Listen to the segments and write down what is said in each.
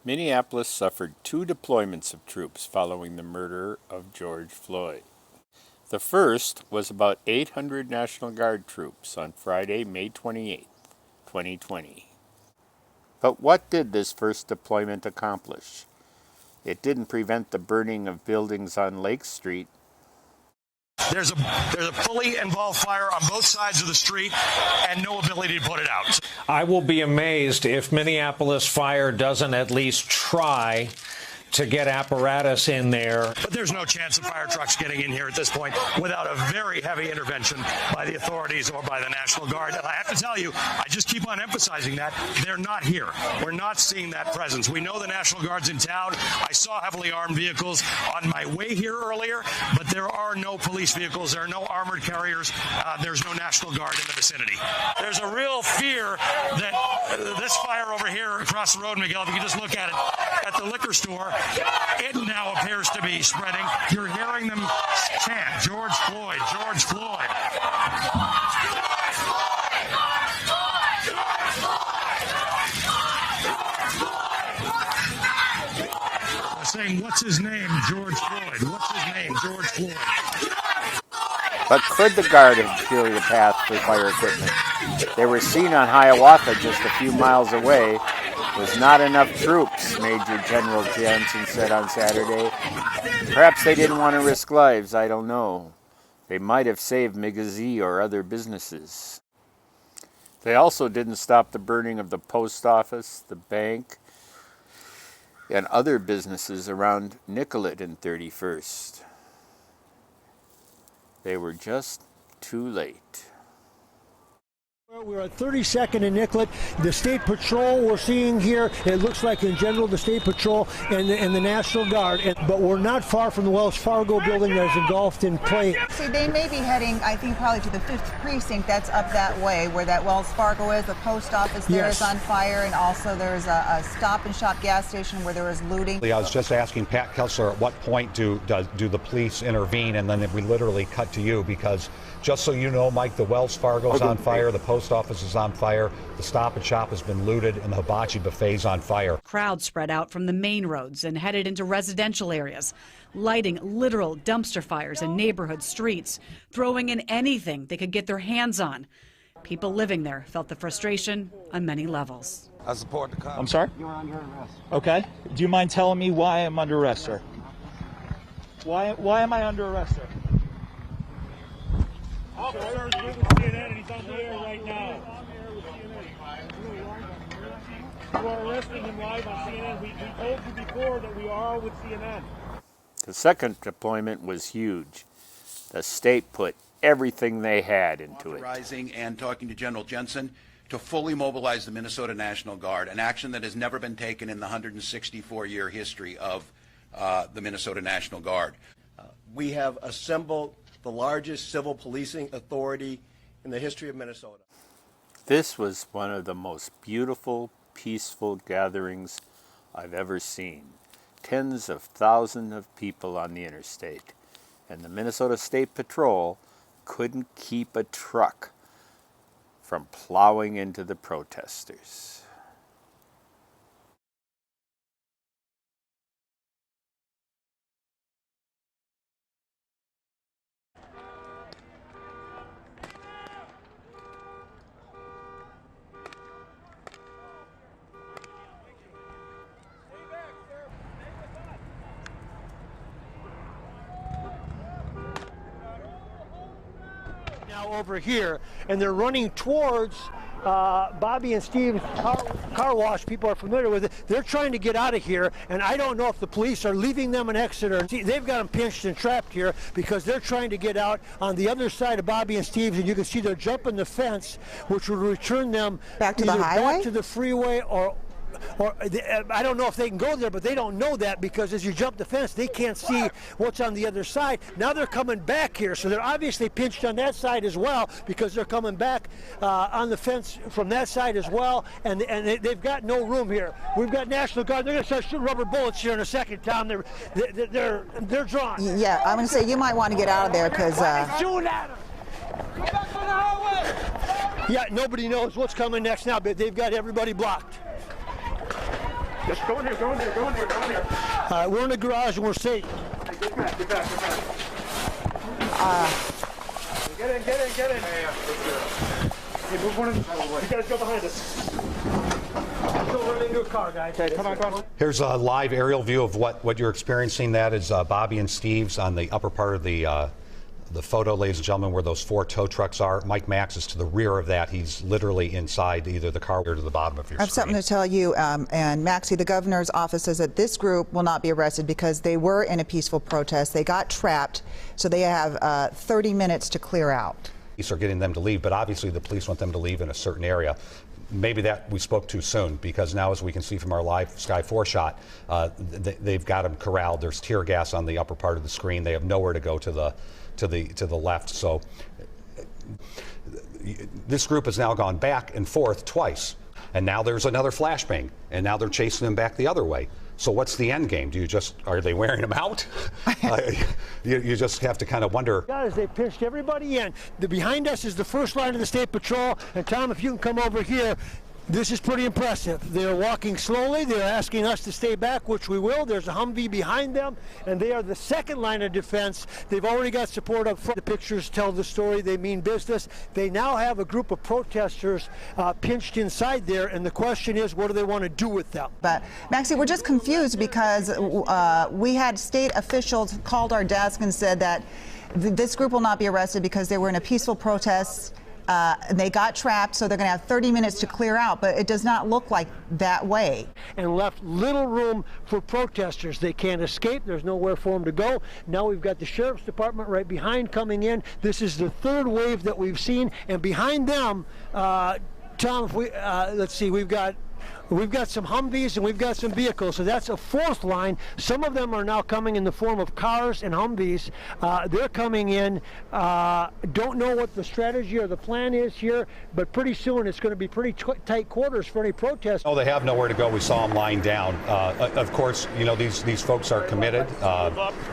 Minneapolis suffered 2 deployments of troops following the murder of George Floyd. The first was about 800 National Guard troops on Friday, May 28, 2020. But what did this first deployment accomplish? It didn't prevent the burning of buildings on Lake Street. There's a fully involved fire on both sides of the street and no ability to put it out. I will be amazed if Minneapolis Fire doesn't at least try to get apparatus in there. But there's no chance of fire trucks getting in here at this point without a very heavy intervention by the authorities or by the National Guard. And I have to tell you, I just keep on emphasizing that they're not here. We're not seeing that presence. We know the National Guard's in town. I saw heavily armed vehicles on my way here earlier, but there are no police vehicles. There are no armored carriers. There's no National Guard in the vicinity. There's a real fear that this fire over here across the road, Miguel, if you can just look at it, at the liquor store, it now appears to be spreading. You're hearing them chant, George Floyd, George Floyd. They're saying, what's his name, George Floyd? What's his name, George Floyd? But could the Guard have cleared the path for fire equipment? They were seen on Hiawatha just a few miles away. Was not enough troops, Major General Jansen said on Saturday. Perhaps they didn't want to risk lives, I don't know. They might have saved Migazi or other businesses. They also didn't stop the burning of the post office, the bank, and other businesses around Nicollet and 31st. They were just too late. We're at 32nd and Nicollet. The State Patrol we're seeing here, it looks like in general the State Patrol and the National Guard, but we're not far from the Wells Fargo building that is engulfed in flame. See, they may be heading, I think, probably to the 5th precinct. That's up that way where that Wells Fargo is. The post office there is on fire, and also there's a Stop and Shop gas station where there was looting. I was just asking Pat Kessler at what point do the police intervene, and then we literally cut to you because just so you know, Mike, the Wells Fargo's on fire, the post office is on fire, the Stop and Shop has been looted, and the hibachi buffet's on fire. Crowds spread out from the main roads and headed into residential areas, lighting literal dumpster fires in neighborhood streets, throwing in anything they could get their hands on. People living there felt the frustration on many levels. I support the cops. I'm sorry? You're under arrest. Okay. Do you mind telling me why I'm under arrest, sir? Why am I under arrest, sir? Officer's with CNN and he's on the air right now. You are arresting him live on CNN. We told you before that we are with CNN. The second deployment was huge. The state put everything they had into it. Authorizing and talking to General Jensen to fully mobilize the Minnesota National Guard, an action that has never been taken in the 164-year history of the Minnesota National Guard. We have assembled the largest civil policing authority in the history of Minnesota. This was one of the most beautiful, peaceful gatherings I've ever seen. Tens of thousands of people on the interstate. And the Minnesota State Patrol couldn't keep a truck from plowing into the protesters. Now over here, and they're running towards Bobby and Steve's car wash. People are familiar with it. They're trying to get out of here, and I don't know if the police are leaving them in Exeter. See, they've got them pinched and trapped here because they're trying to get out on the other side of Bobby and Steve's, and you can see they're jumping the fence, which would return them back to the highway, back to the freeway, or I don't know if they can go there, but they don't know that because as you jump the fence, they can't see what's on the other side. Now they're coming back here, so they're obviously pinched on that side as well because they're coming back on the fence from that side as well, and they've got no room here. We've got National Guard. They're going to start shooting rubber bullets here in a second, Tom. They're drawn. Yeah, I'm going to say you might want to get out of there because. Yeah, nobody knows what's coming next now, but they've got everybody blocked. Just go in here, go in here, go in here, go in here. We're in the garage and we're safe. Hey, get back, get back, get back. Get in, get in, get in. Hey, move one of them. You guys go behind us. Go run into a car, guys. Okay, come on. Here's a live aerial view of what you're experiencing. That is Bobby and Steve's on the upper part of the photo, ladies and gentlemen, where those 4 tow trucks are. Mike Max is to the rear of that. He's literally inside either the car or to the bottom of your I have screen. something to tell you, and Maxie, the governor's office says that this group will not be arrested because they were in a peaceful protest. They got trapped, so they have 30 minutes to clear out. Police are getting them to leave, but obviously the police want them to leave in a certain area. Maybe that we spoke too soon, because now, as we can see from our live Sky 4 shot, they've got them corralled. There's tear gas on the upper part of the screen. They have nowhere to go to the left. So this group has now gone back and forth twice, and now there's another flashbang, and now they're chasing them back the other way. So what's the end game? Are they wearing them out? You just have to kind of wonder. Guys, they pinched everybody in. Behind us is the first line of the State Patrol. And Tom, if you can come over here, this is pretty impressive. They're walking slowly. They're asking us to stay back, which we will. There's a Humvee behind them, and they are the second line of defense. They've already got support up front. The pictures tell the story. They mean business. They now have a group of protesters pinched inside there, and the question is, what do they want to do with them? But Maxie, we're just confused because we had state officials called our desk and said that this group will not be arrested because they were in a peaceful protest. They got trapped, so they're going to have 30 minutes to clear out, but it does not look like that way. And left little room for protesters. They can't escape. There's nowhere for them to go. Now we've got the Sheriff's Department right behind coming in. This is the third wave that we've seen, and behind them, Tom, if we, let's see, we've got some Humvees and we've got some vehicles, so that's a fourth line. Some of them are now coming in the form of cars and Humvees. They're coming in. Don't know what the strategy or the plan is here, but pretty soon it's going to be pretty tight quarters for any protest. Oh, they have nowhere to go. We saw them lying down. Of course, you know, these folks are committed.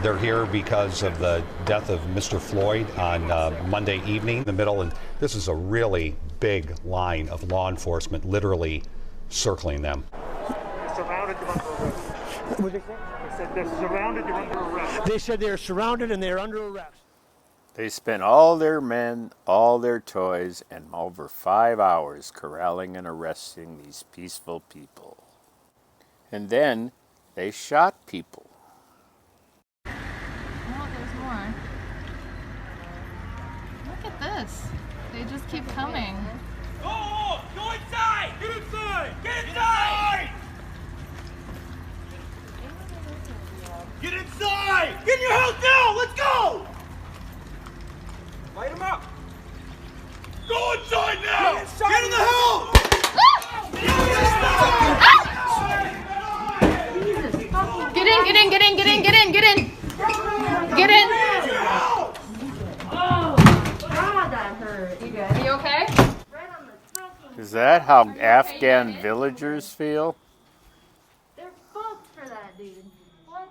They're here because of the death of Mr. Floyd on Monday evening in the middle, and this is a really big line of law enforcement literally circling them. Surrounded, you're under arrest. What did they say? They said they're surrounded, you're under arrest. They said they're surrounded and they're under arrest. They spent all their men, all their toys, and over 5 hours corralling and arresting these peaceful people. And then they shot people. Oh, there's more. Look at this. They just keep coming. Go inside! Get inside! Get inside! Get inside! Get in your house now! Let's go! Light him up! Go inside now! Get in the house! Get in, get in, get in, get in, get in, get in! Get in! Oh, God, that hurt. You good? Are you okay? Is that how Afghan villagers feel? They're fucked for that, dude. What?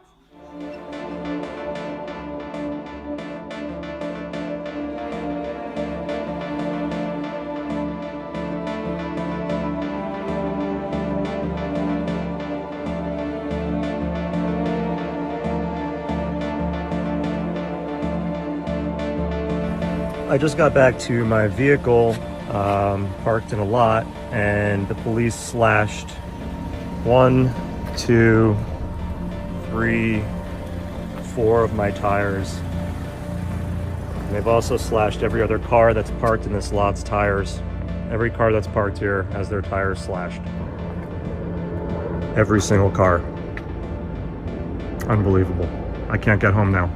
I just got back to my vehicle, parked in a lot, and the police slashed 1, 2, 3, 4 of my tires. And they've also slashed every other car that's parked in this lot's tires. Every car that's parked here has their tires slashed. Every single car. Unbelievable. I can't get home now.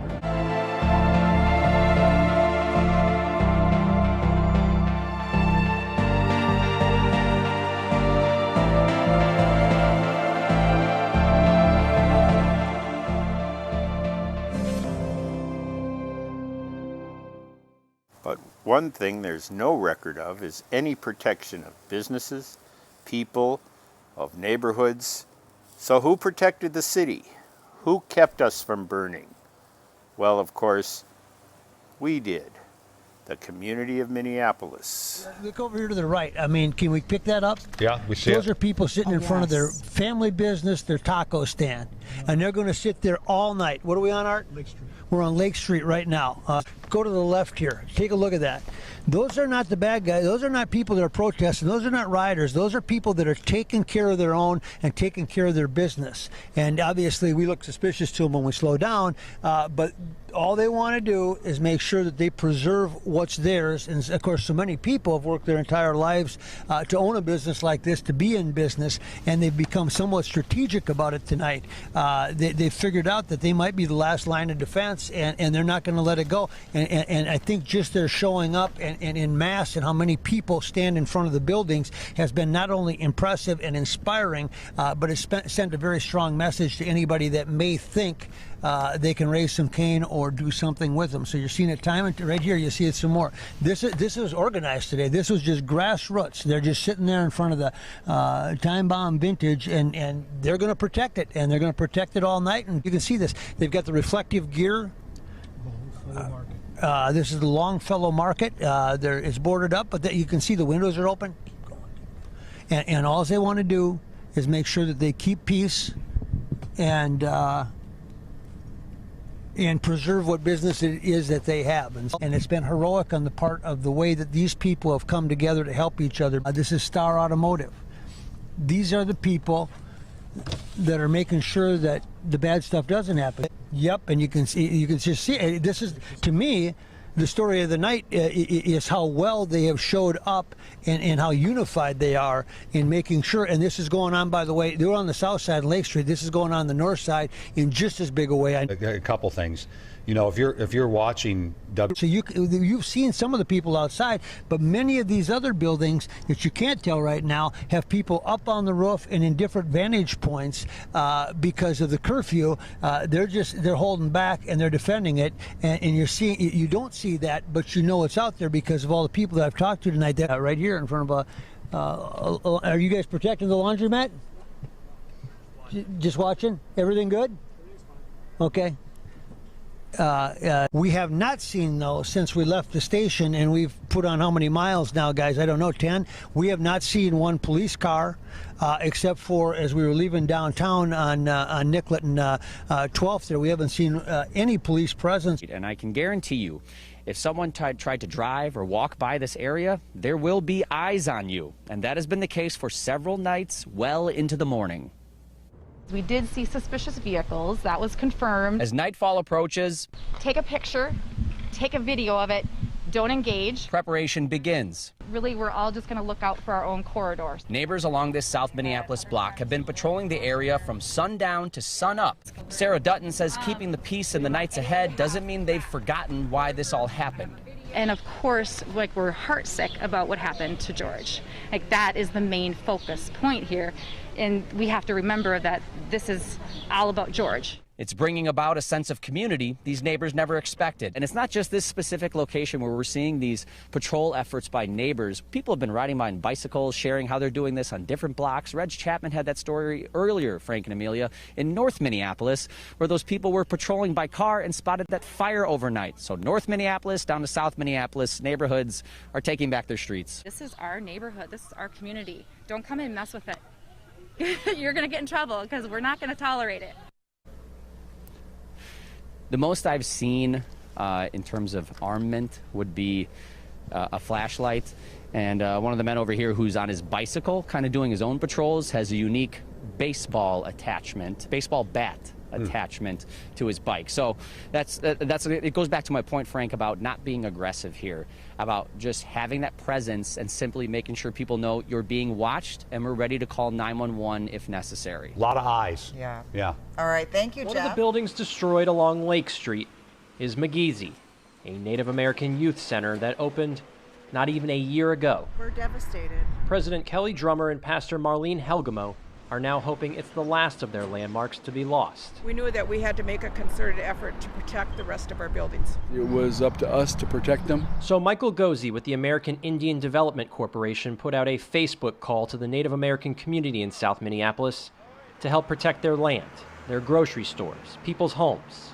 But one thing there's no record of is any protection of businesses, people, of neighborhoods. So who protected the city? Who kept us from burning? Well, of course, we did. the community of Minneapolis. Look over here to the right. I mean, can we pick that up? Yeah, we see Those it. are people sitting in front of their family business, their taco stand, and they're going to sit there all night. What are we on, Art? Lake Street. We're on Lake Street right now. Go to the left here. Take a look at that. Those are not the bad guys. Those are not people that are protesting. Those are not rioters. Those are people that are taking care of their own and taking care of their business. And obviously, we look suspicious to them when we slow down, but all they want to do is make sure that they preserve what's theirs. And of course, so many people have worked their entire lives to own a business like this, to be in business, and they've become somewhat strategic about it tonight. They've figured out that they might be the last line of defense, and they're not going to let it go. And I think just their showing up and in mass and how many people stand in front of the buildings has been not only impressive and inspiring, but it's sent a very strong message to anybody that may think they can raise some cane or do something with them. So you're seeing it time and right here. You see it some more. This was organized today. This was just grassroots. They're just sitting there in front of the Time Bomb Vintage, and they're going to protect it, and they're going to protect it all night. And you can see this. They've got the reflective gear. This is the Longfellow Market. It's boarded up, but you can see the windows are open. And all they want to do is make sure that they keep peace and preserve what business it is that they have. And it's been heroic on the part of the way that these people have come together to help each other. This is Star Automotive. These are the people that are making sure that the bad stuff doesn't happen. Yep, and you can just see, this is, to me, the story of the night is how well they have showed up and how unified they are in making sure. And this is going on, by the way, they're on the south side of Lake Street. This is going on the north side in just as big a way. A couple things. You know, if you're watching So you've seen some of the people outside, but many of these other buildings that you can't tell right now have people up on the roof and in different vantage points because of the curfew. They're holding back and they're defending it, and you don't see that, but you know it's out there because of all the people that I've talked to tonight. That right here in front of are you guys protecting the laundromat? Just watching. Everything good? Okay. We have not seen, though, since we left the station, and we've put on how many miles now, guys? I don't know, 10? We have not seen one police car, except for as we were leaving downtown on Nicollet and 12th there. We haven't seen any police presence. And I can guarantee you, if someone tried to drive or walk by this area, there will be eyes on you. And that has been the case for several nights well into the morning. We did see suspicious vehicles. That was confirmed. As nightfall approaches, take a picture, take a video of it, don't engage. Preparation begins. Really, we're all just going to look out for our own corridors. Neighbors along this South Minneapolis block have been patrolling the area from sundown to sunup. Sarah Dutton says keeping the peace in the nights ahead doesn't mean they've forgotten why this all happened. And of course, like, we're heartsick about what happened to George. Like, that is the main focus point here. And we have to remember that this is all about George. It's bringing about a sense of community these neighbors never expected. And it's not just this specific location where we're seeing these patrol efforts by neighbors. People have been riding by on bicycles, sharing how they're doing this on different blocks. Reg Chapman had that story earlier, Frank and Amelia, in North Minneapolis, where those people were patrolling by car and spotted that fire overnight. So North Minneapolis down to South Minneapolis, neighborhoods are taking back their streets. This is our neighborhood. This is our community. Don't come and mess with it. You're going to get in trouble because we're not going to tolerate it. The most I've seen in terms of armament would be a flashlight. And one of the men over here who's on his bicycle, kind of doing his own patrols, has a unique baseball bat attachment to his bike. So it goes back to my point, Frank, about not being aggressive here, about just having that presence and simply making sure people know you're being watched and we're ready to call 911 if necessary. A lot of eyes. Yeah. All right, thank you, Jeff. One of the buildings destroyed along Lake Street is McGeezy, a Native American youth center that opened not even a year ago. We're devastated. President Kelly Drummer and Pastor Marlene Helgamo are now hoping it's the last of their landmarks to be lost. We knew that we had to make a concerted effort to protect the rest of our buildings. It was up to us to protect them. So Michael Gozi with the American Indian Development Corporation put out a Facebook call to the Native American community in South Minneapolis to help protect their land, their grocery stores, people's homes.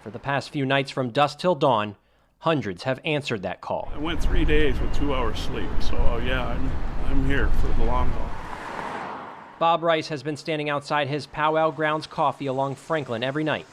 For the past few nights from dusk till dawn, Hundreds have answered that call. I went 3 days with 2 hours sleep, so yeah, I'm here for the long haul. Bob Rice has been standing outside his Powwow Grounds Coffee along Franklin every night.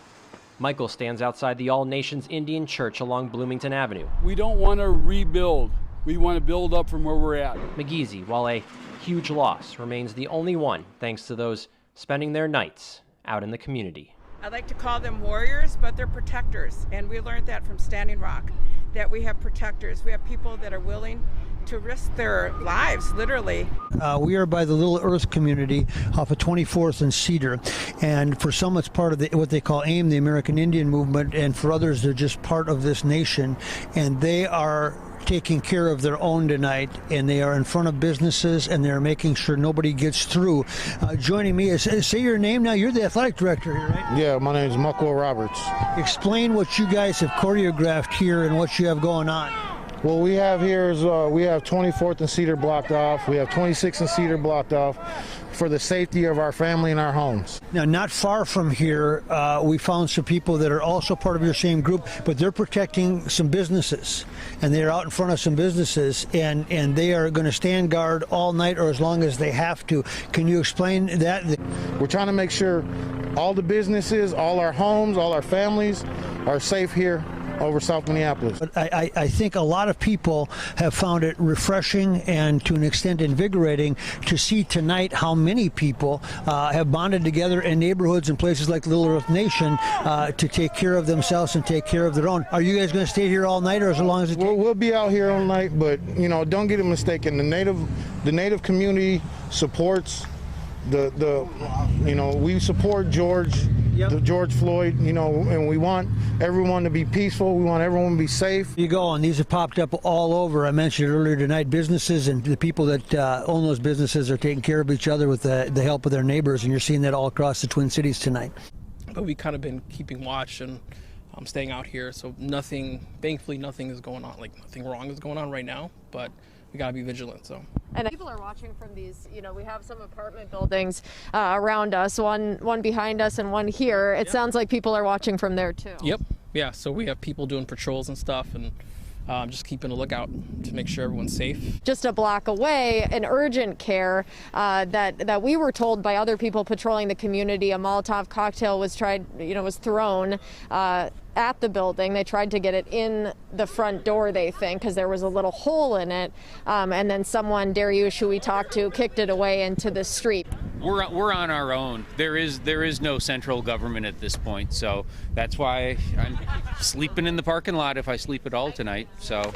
Michael stands outside the All Nations Indian Church along Bloomington Avenue. We don't want to rebuild. We want to build up from where we're at. McGeezy, while a huge loss, remains the only one thanks to those spending their nights out in the community. I like to call them warriors, but they're protectors. And we learned that from Standing Rock, that we have protectors. We have people that are willing to risk their lives, literally. We are by the Little Earth community off of 24th and Cedar. And for some, it's part of what they call AIM, the American Indian Movement. And for others, they're just part of this nation. And they are taking care of their own tonight, and they are in front of businesses, and they're making sure nobody gets through. Joining me is, say your name now. You're the athletic director here, right? Yeah, my name is Muckle Roberts. Explain what you guys have choreographed here and what you have going on. What we have here is we have 24th and Cedar blocked off. We have 26th and Cedar blocked off for the safety of our family and our homes. Now, not far from here, we found some people that are also part of your same group, but they're protecting some businesses, and they're out in front of some businesses, and they are going to stand guard all night or as long as they have to. Can you explain that? We're trying to make sure all the businesses, all our homes, all our families are safe here over South Minneapolis. But I think a lot of people have found it refreshing and to an extent invigorating to see tonight how many people have bonded together in neighborhoods and places like Little Earth Nation to take care of themselves and take care of their own. Are you guys going to stay here all night or as long as it takes? We'll be out here all night, but don't get it mistaken. The native community supports we support George Floyd, and we want everyone to be peaceful. We want everyone to be safe. You go, and these have popped up all over. I mentioned earlier tonight, businesses and the people that own those businesses are taking care of each other with the help of their neighbors, and you're seeing that all across the Twin Cities tonight. But we kind of been keeping watch and staying out here, so thankfully nothing is going on, nothing wrong is going on right now, but we gotta be vigilant. So. And people are watching from these, we have some apartment buildings around us, one behind us and one here. It sounds like people are watching from there too. Yep. Yeah. So we have people doing patrols and stuff, and just keeping a lookout to make sure everyone's safe. Just a block away, an urgent care that we were told by other people patrolling the community, a Molotov cocktail was thrown at the building. They tried to get it in the front door, they think, because there was a little hole in it. And then someone, Dariush, who we talked to, kicked it away into the street. We're on our own. There is no central government at this point, so that's why I'm sleeping in the parking lot if I sleep at all tonight. So.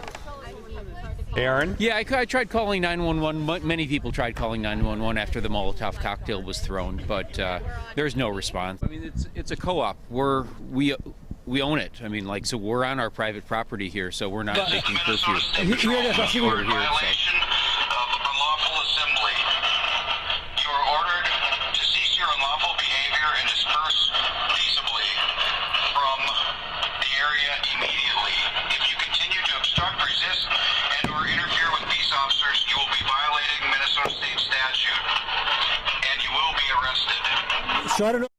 Aaron? Yeah, I tried calling 911. Many people tried calling 911 after the Molotov cocktail was thrown, but there's no response. I mean, it's a co-op. We own it. I mean, so we're on our private property here, so we're not making curfew. We're here, Violation of unlawful assembly. You are ordered to cease your unlawful behavior and disperse peaceably from the area immediately. If you continue to obstruct, resist, and/or interfere with peace officers, you will be violating Minnesota State statute, and you will be arrested. So I don't know.